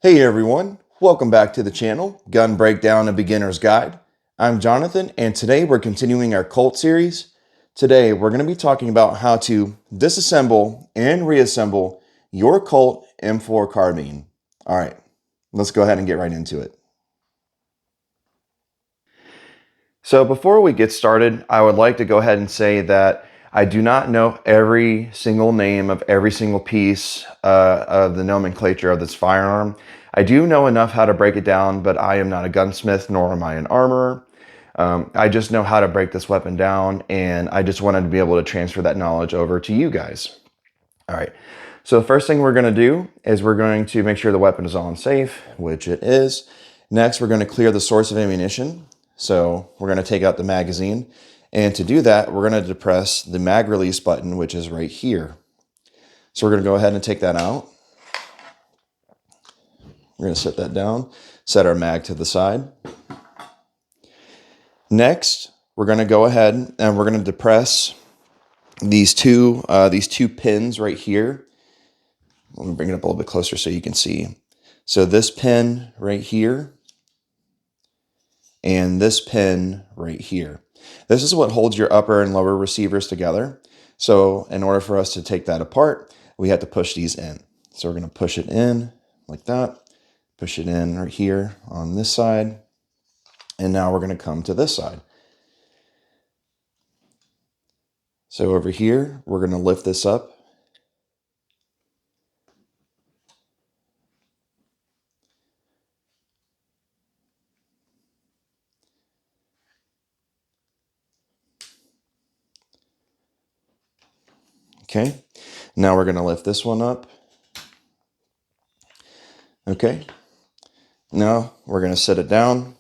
Hey everyone, welcome back to the channel, Gun Breakdown, a Beginner's Guide. I'm Jonathan, and today we're continuing our Colt series. Today we're going to be talking about how to disassemble and reassemble your Colt M4 Carbine. All right, let's go ahead and get right into it. So before we get started, I would like to go ahead and say that I do not know every single name of every single piece of the nomenclature of this firearm. I do know enough how to break it down, but I am not a gunsmith, nor am I an armorer. I just know how to break this weapon down, and I just wanted to be able to transfer that knowledge over to you guys. All right, so the first thing we're going to do is we're going to make sure the weapon is on safe, which it is. Next, we're going to clear the source of ammunition. So we're going to take out the magazine. And to do that, we're going to depress the mag release button, which is right here. So we're going to go ahead and take that out. We're going to set that down, set our mag to the side. Next, we're going to go ahead and we're going to depress these two pins right here. Let me bring it up a little bit closer so you can see. So this pin right here and this pin right here. This is what holds your upper and lower receivers together. So in order for us to take that apart, we have to push these in. So we're going to push it in like that, push it in right here on this side, and now we're going to come to this side. So over here, we're going to lift this up. Okay, now we're going to lift this one up. Okay, now we're going to set it down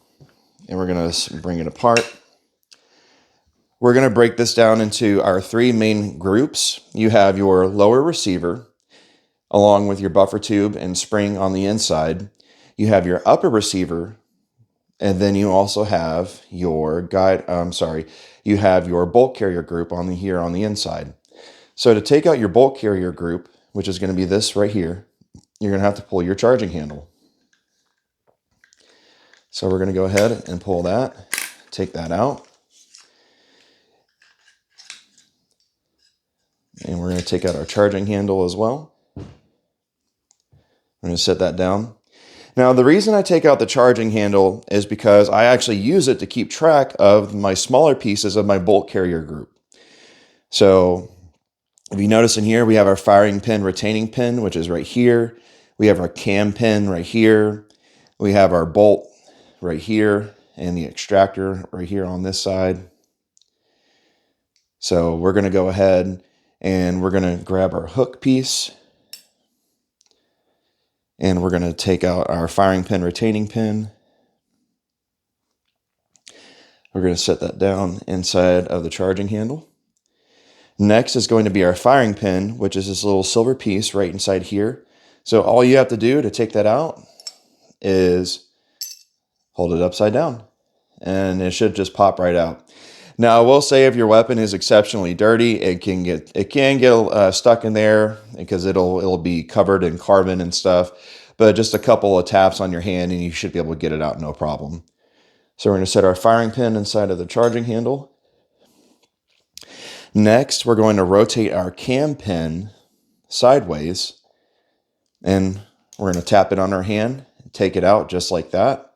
and we're going to bring it apart. We're going to break this down into our three main groups. You have your lower receiver, along with your buffer tube and spring on the inside. You have your upper receiver, and then you also have your you have your bolt carrier group here on the inside. So to take out your bolt carrier group, which is going to be this right here, you're going to have to pull your charging handle. So we're going to go ahead and pull that, take that out. And we're going to take out our charging handle as well. I'm going to set that down. Now, the reason I take out the charging handle is because I actually use it to keep track of my smaller pieces of my bolt carrier group. So if you notice in here, we have our firing pin, retaining pin, which is right here. We have our cam pin right here. We have our bolt right here and the extractor right here on this side. So we're going to go ahead and we're going to grab our hook piece. And we're going to take out our firing pin, retaining pin. We're going to set that down inside of the charging handle. Next is going to be our firing pin, which is this little silver piece right inside here. So all you have to do to take that out is hold it upside down, and it should just pop right out. Now, I will say if your weapon is exceptionally dirty, it can get stuck in there because it'll be covered in carbon and stuff. But just a couple of taps on your hand and you should be able to get it out no problem. So we're going to set our firing pin inside of the charging handle. Next, we're going to rotate our cam pin sideways, and we're going to tap it on our hand and take it out just like that.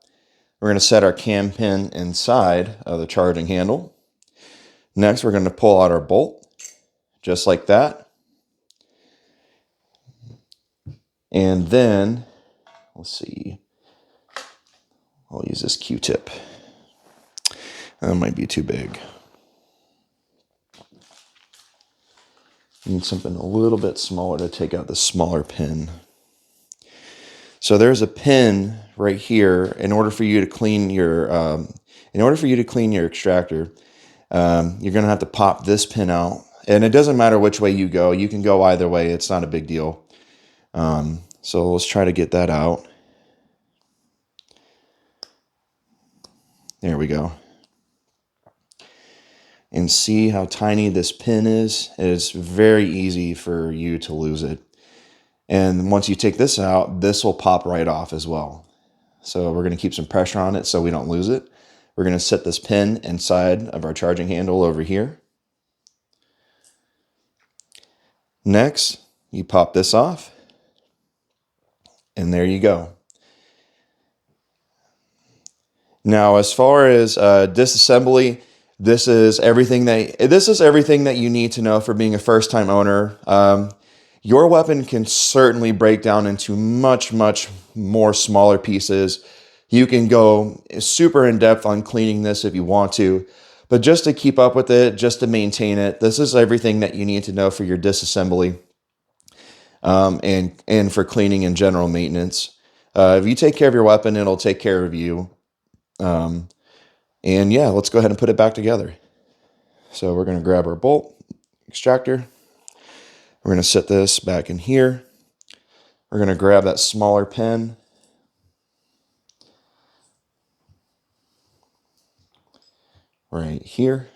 We're going to set our cam pin inside of the charging handle. Next, we're going to pull out our bolt, just like that. And then, let's see, I'll use this Q-tip. That might be too big. Need something a little bit smaller to take out the smaller pin. So there's a pin right here. In order for you to clean your extractor, you're going to have to pop this pin out. And it doesn't matter which way you go. You can go either way. It's not a big deal. So let's try to get that out. There we go. And see how tiny this pin is? It's very easy for you to lose it. And once you take this out, this will pop right off as well. So we're going to keep some pressure on it so we don't lose it. We're going to set this pin inside of our charging handle over here. Next, you pop this off, and there you go. Now, as far as disassembly, this is everything that you need to know for being a first-time owner. Your weapon can certainly break down into much more smaller pieces. You can go super in depth on cleaning this if you want to, but just to keep up with it, just to maintain it, this is everything that you need to know for your disassembly, and for cleaning and general maintenance. If you take care of your weapon, it'll take care of you. And yeah, let's go ahead and put it back together. So we're going to grab our bolt extractor. We're going to set this back in here. We're going to grab that smaller pin. Right here.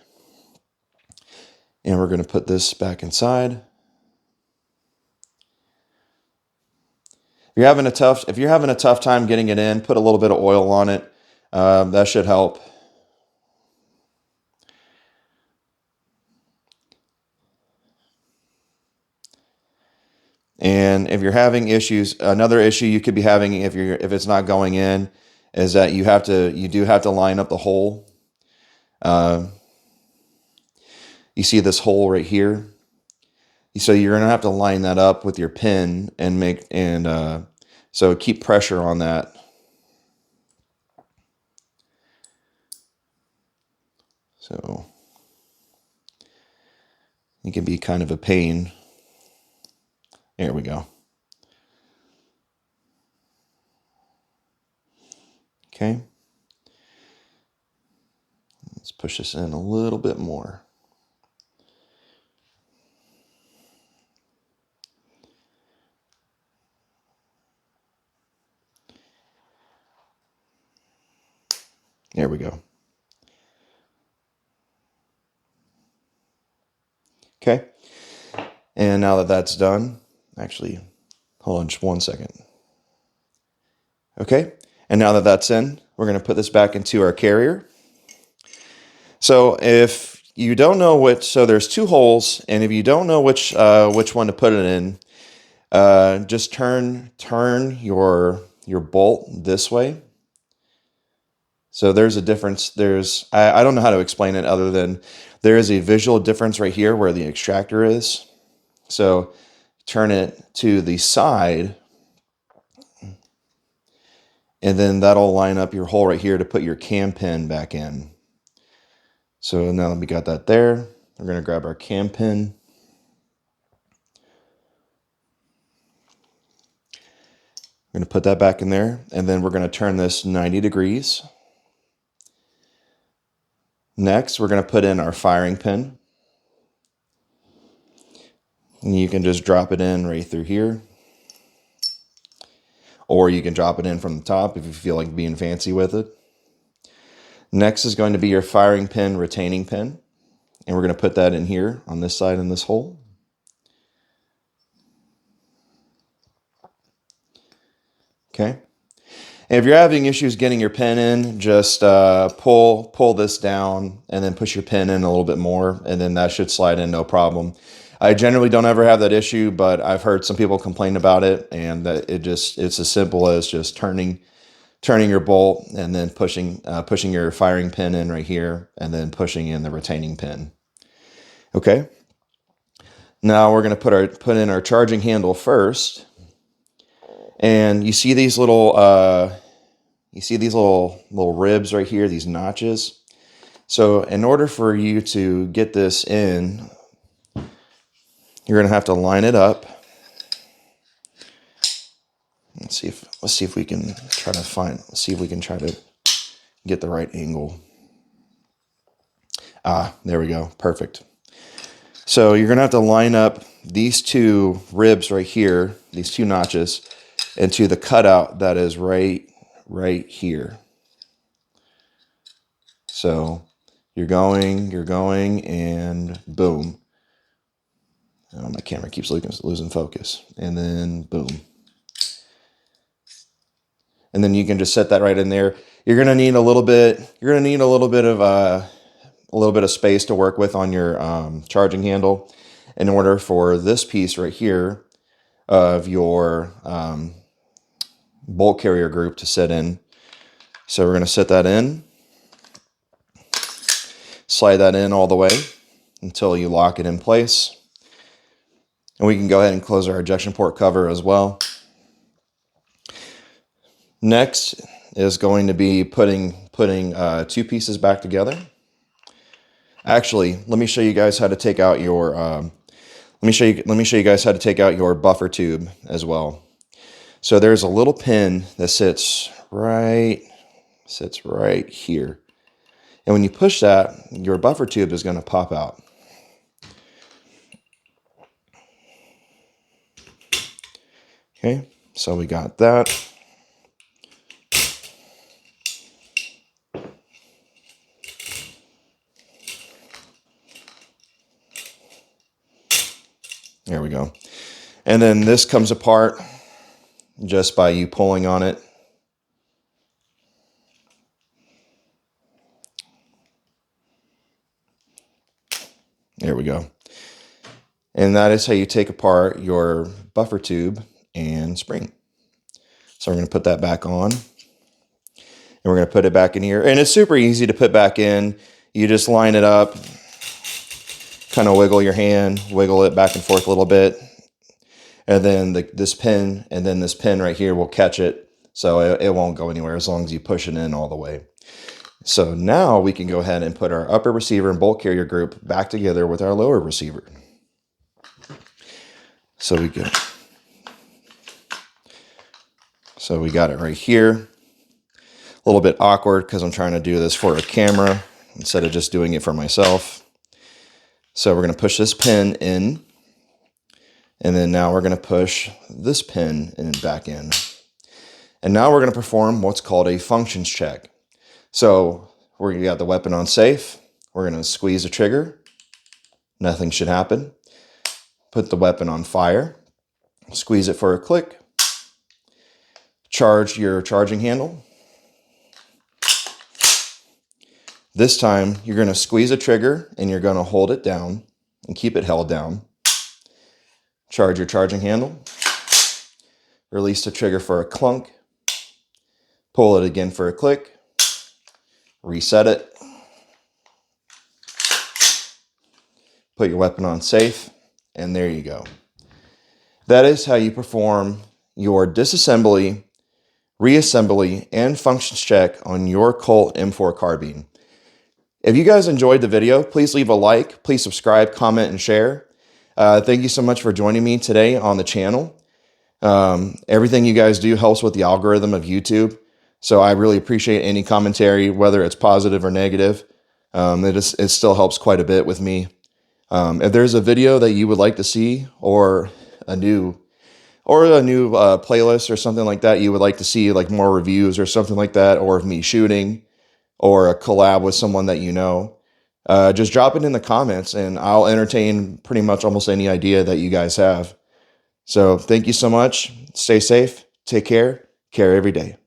And we're going to put this back inside. If you're having a tough time getting it in, put a little bit of oil on it. That should help. And if you're having issues, another issue you could be having if it's not going in is that you do have to line up the hole. You see this hole right here. So you're gonna have to line that up with your pin and so keep pressure on that. So it can be kind of a pain. There we go. Okay. Let's push this in a little bit more. There we go. Okay. And now that that's done, actually, hold on just one second. Okay. And now that that's in, we're going to put this back into our carrier. So if you don't know so there's two holes, and if you don't know which one to put it in, just turn your bolt this way. So there's a difference. I don't know how to explain it other than there is a visual difference right here where the extractor is. So turn it to the side, and then that'll line up your hole right here to put your cam pin back in. So now that we got that there, we're going to grab our cam pin. We're going to put that back in there, and then we're going to turn this 90 degrees. Next, we're going to put in our firing pin. And you can just drop it in right through here. Or you can drop it in from the top if you feel like being fancy with it. Next is going to be your firing pin retaining pin. And we're going to put that in here on this side in this hole. Okay. And if you're having issues getting your pin in, just pull this down and then push your pin in a little bit more, and then that should slide in no problem. I generally don't ever have that issue, but I've heard some people complain about it, and that it's as simple as just turning your bolt and then pushing your firing pin in right here, and then pushing in the retaining pin. Okay. Now we're going to put in our charging handle first, and you see these little ribs right here, these notches. So in order for you to get this in, you're going to have to line it up. Let's see if we can try to get the right angle. There we go. Perfect. So you're going to have to line up these two ribs right here, these two notches, into the cutout that is right here. So you're going, and boom. Oh, my camera keeps losing focus. And then boom. And then you can just set that right in there. You're gonna need a little bit. You're gonna need a little bit of space to work with on your charging handle, in order for this piece right here of your bolt carrier group to sit in. So we're gonna set that in, slide that in all the way until you lock it in place. And we can go ahead and close our ejection port cover as well. Next is going to be putting two pieces back together. Actually, let me show you guys how to take out your let me show you guys how to take out your buffer tube as well. So there's a little pin that sits right here. And when you push that, your buffer tube is going to pop out. Okay, so we got that. There we go. And then this comes apart just by you pulling on it. There we go. And that is how you take apart your buffer tube and spring. So we're going to put that back on. And we're going to put it back in here. And it's super easy to put back in. You just line it up, kind of wiggle your hand, wiggle it back and forth a little bit. And then this pin right here will catch it. So it won't go anywhere as long as you push it in all the way. So now we can go ahead and put our upper receiver and bolt carrier group back together with our lower receiver. So we got it right here. A little bit awkward because I'm trying to do this for a camera instead of just doing it for myself. So we're going to push this pin in. And then now we're going to push this pin back in. And now we're going to perform what's called a functions check. So we got the weapon on safe. We're going to squeeze the trigger. Nothing should happen. Put the weapon on fire. Squeeze it for a click. Charge your charging handle. This time you're going to squeeze the trigger and you're going to hold it down and keep it held down. Charge your charging handle. Release the trigger for a clunk. Pull it again for a click. Reset it. Put your weapon on safe, and there you go. That is how you perform your disassembly, reassembly, and functions check on your Colt M4 Carbine. If you guys enjoyed the video, please leave a like, please subscribe, comment, and share. Thank you so much for joining me today on the channel. Everything you guys do helps with the algorithm of YouTube. So I really appreciate any commentary, whether it's positive or negative. It still helps quite a bit with me. If there's a video that you would like to see, or a new playlist or something like that you would like to see, like more reviews or something like that, or of me shooting, or a collab with someone that you know, just drop it in the comments and I'll entertain pretty much almost any idea that you guys have. So thank you so much. Stay safe. Take care. Care every day.